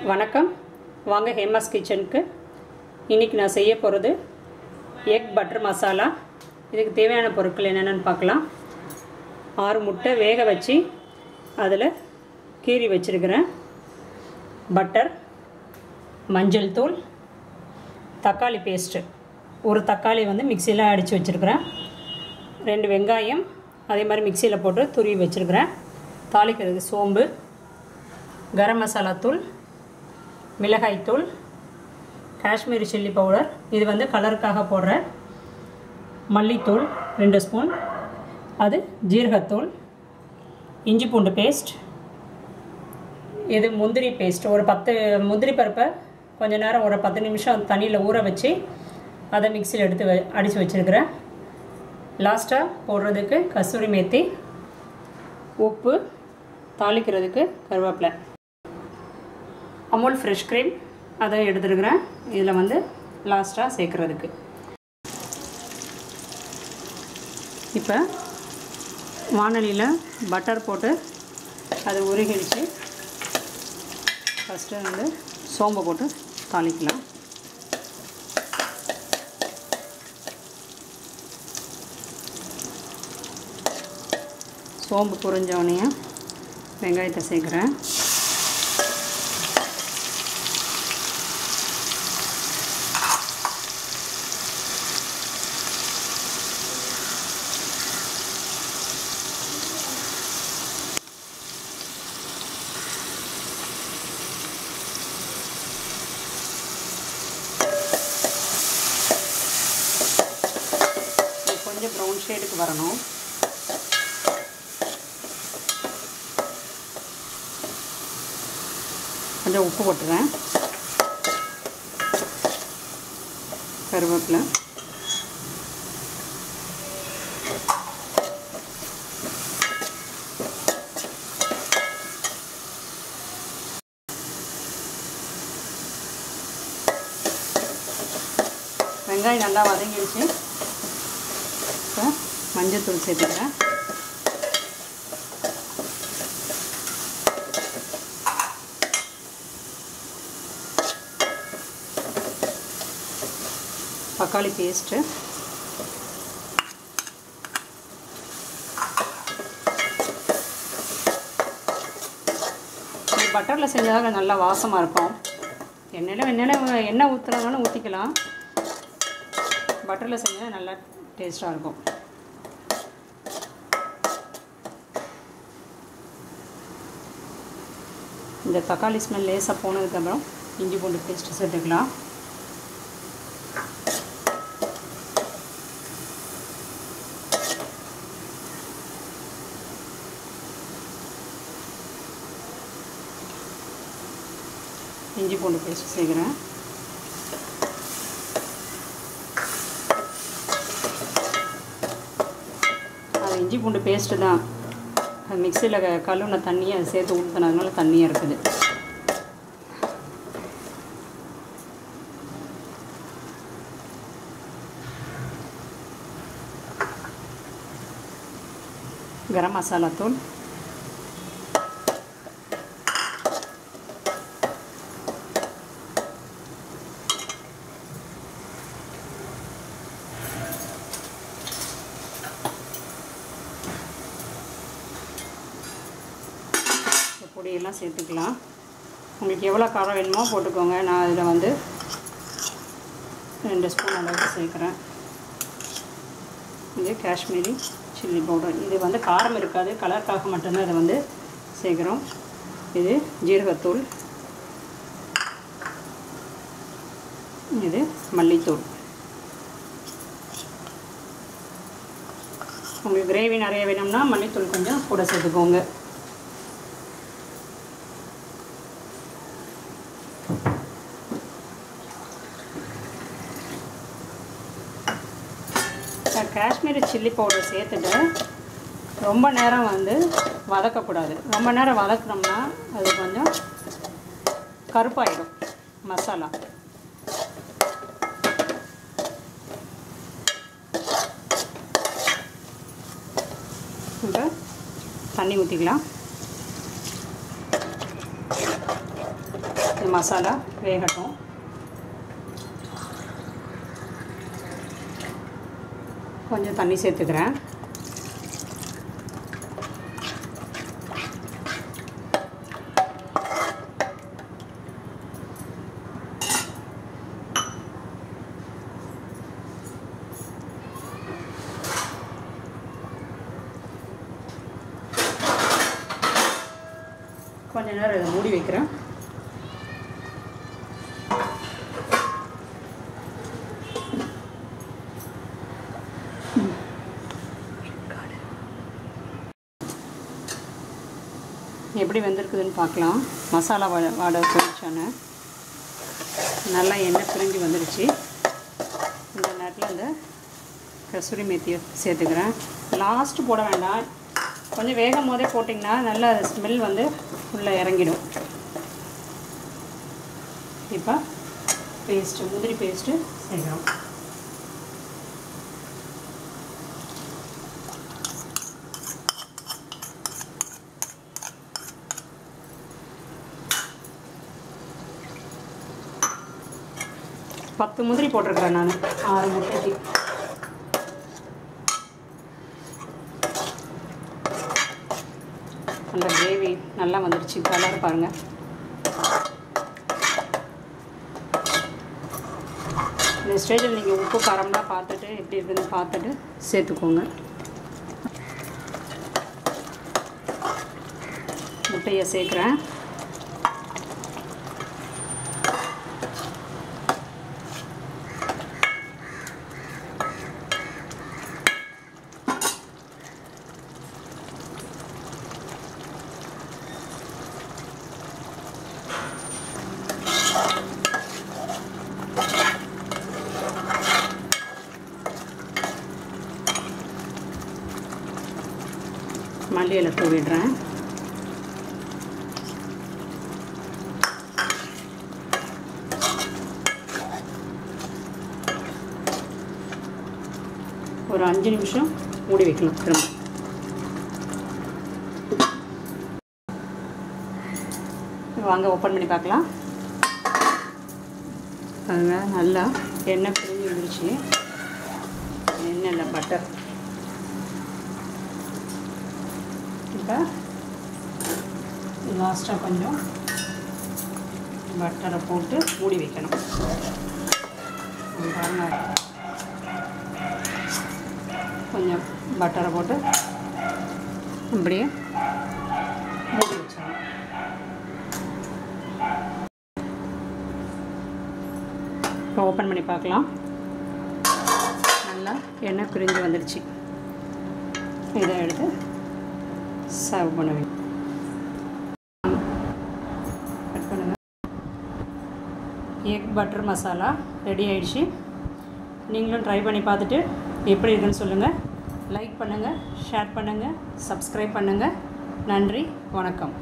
வணக்கம், வாங்க ஹேமாஸ் கிச்சனுக்கு. இன்றைக்கி நான் செய்ய போகிறது எக் பட்டர் மசாலா. இதுக்கு தேவையான பொருட்கள் என்னென்னு பார்க்கலாம். 6 முட்டை வேக வச்சு அதில் கீறி வச்சுருக்கிறேன். பட்டர், மஞ்சள் தூள், தக்காளி பேஸ்ட்டு, ஒரு தக்காளி மிக்சியில் அடித்து வச்சுருக்கிறேன். 2 வெங்காயம் அதே மாதிரி மிக்சியில் போட்டு துருவி வச்சுருக்கிறேன். தாளிக்கிறதுக்கு சோம்பு, கரம் மசாலா தூள், மிளகாய்த்தூள், காஷ்மீரி சில்லி பவுடர், இது கலருக்காக போடுற மல்லித்தூள் 2 ஸ்பூன், அது ஜீரகத்தூள், இஞ்சி பூண்டு பேஸ்ட், இது முந்திரி பேஸ்ட். ஒரு 10 முந்திரி பருப்பை கொஞ்ச நேரம் ஒரு 10 நிமிஷம் தண்ணியில் ஊற வச்சு அதை மிக்சியில் எடுத்து அடித்து வச்சுருக்கிறேன். லாஸ்ட்டாக போடுறதுக்கு கஸ்தூரி மேத்தி, உப்பு, தாளிக்கிறதுக்கு கருவேப்பிலை, அமுல் ஃப்ரெஷ் க்ரீம் அதை எடுத்துருக்கிறேன். இதில் லாஸ்ட்டாக சேர்க்குறதுக்கு. இப்போ வானலியில் பட்டர் போட்டு அது உருகிடுச்சு. ஃபஸ்ட்டு சோம்பை போட்டு தாளிக்கலாம். சோம்பு பொரிஞ்சோடனே வெங்காயத்தை சேர்க்குறேன். கொஞ்சம் ப்ரௌன் ஷேடுக்கு வரணும். கொஞ்சம் உப்பு போட்டுறேன். கருவேப்பிலை, வெங்காயம் நல்லா வதங்கிடுச்சு. இப்போ மஞ்சள்தூள் சேர்த்துக்கிறேன். தக்காளி பேஸ்ட்டு, பட்டரில் செஞ்சதாக நல்லா வாசமாக இருக்கும். எண்ணெய் ஊற்றுறதுனாலும் ஊற்றிக்கலாம். பட்டரில் செஞ்சால் நல்லா டேஸ்ட்டாக இருக்கும். இந்த தக்காளி ஸ்மெல் லேசாக போனதுக்கப்புறம் இஞ்சி பூண்டு பேஸ்ட்டு சேர்த்துக்கலாம். இஞ்சி பூண்டு பேஸ்ட் சேர்க்குறேன். அது இஞ்சி பூண்டு பேஸ்ட்டு தான், அது மிக்சியில் கழுவுன தண்ணியை அதை சேர்த்து ஊற்றுனதுனால தண்ணியாக இருக்குது. கரம் மசாலா தூள், பொடியெல்லாம் சேர்த்துக்கலாம். உங்களுக்கு எவ்வளோ காரம் வேணுமோ போட்டுக்கோங்க. நான் அதில் 2 ஸ்பூன் அளவுக்கு சேர்க்குறேன். இது காஷ்மீரி சில்லி பவுடர், இது காரம் இருக்காது, கலருக்காக மட்டும்தான் இதை சேர்க்குறோம். இது ஜீரகத்தூள், இது மல்லித்தூள். உங்களுக்கு கிரேவி நிறைய வேணும்னா மல்லித்தூள் கொஞ்சம் கூட சேர்த்துக்கோங்க. காஷ்மீரி சில்லி பவுடர் சேர்த்துட்டு ரொம்ப நேரம் வதக்கக்கூடாது. ரொம்ப நேரம் வதக்கினோம்னா அது கொஞ்சம் கருப்பாயிடும் மசாலா. இப்போ தண்ணி ஊற்றிக்கலாம். இந்த மசாலா வேகட்டும். கொஞ்சம் தண்ணி சேர்த்துக்கிறேன். கொஞ்ச நேரம் இதை மூடி வைக்கிறேன். எப்படி வெந்திருக்குதுன்னு பார்க்கலாம். மசாலா வாடை போயிடுச்சானு நல்லா எண்ணெய் பிரிஞ்சு வந்துடுச்சு. இந்த நேரத்தில் இந்த கசூரி மேத்தியை சேர்த்துக்கிறேன். லாஸ்ட்டு போட வேண்டாம், கொஞ்சம் வேகும் போதே போட்டிங்கன்னா நல்ல ஸ்மெல் வந்து உள்ளே இறங்கிடும். இப்போ பேஸ்ட்டு, முந்திரி பேஸ்ட்டு சேர்க்குறோம். பத்து முந்திரி போட்டிருக்கிறேன் நான், 6 முட்டைக்கு. அந்த கிரேவி நல்லா வந்துடுச்சு. கலர் பாருங்கள். இந்த ஸ்டேஜில் நீங்கள் உப்பு காரம்லாம் பார்த்துட்டு எப்படி இருக்குதுன்னு பார்த்துட்டு சேர்த்துக்கோங்க. முட்டையை சேர்க்குறேன். மல்லி இலை தூவிடுறேன். ஒரு 5 நிமிஷம் மூடி வைக்கலாம். திரும்ப வாங்க ஓப்பன் பண்ணி பார்க்கலாம். அதுதான் நல்லா எண்ணெய் பிரிஞ்சு வந்துருச்சு. எண்ணெய் இல்லை, பட்டர். இப்போ லாஸ்ட்டாக கொஞ்சம் பட்டரை போட்டு மூடி வைக்கணும். கொஞ்சம் பட்டரை போட்டு இப்படியே மூடி வச்சிடணும். இப்போ ஓப்பன் பண்ணி பார்க்கலாம். நல்லா எண்ணெய் பிரிஞ்சு வந்துடுச்சு. இதை எடுத்து சர்வ் பண்ணுவேன். கட் பண்ணுங்கள். எக் பட்டர் மசாலா ரெடி ஆயிடுச்சு. நீங்களும் ட்ரை பண்ணி பார்த்துட்டு எப்படி இருக்குன்னு சொல்லுங்கள். லைக் பண்ணுங்கள், ஷேர் பண்ணுங்கள், சப்ஸ்கிரைப் பண்ணுங்கள். நன்றி, வணக்கம்.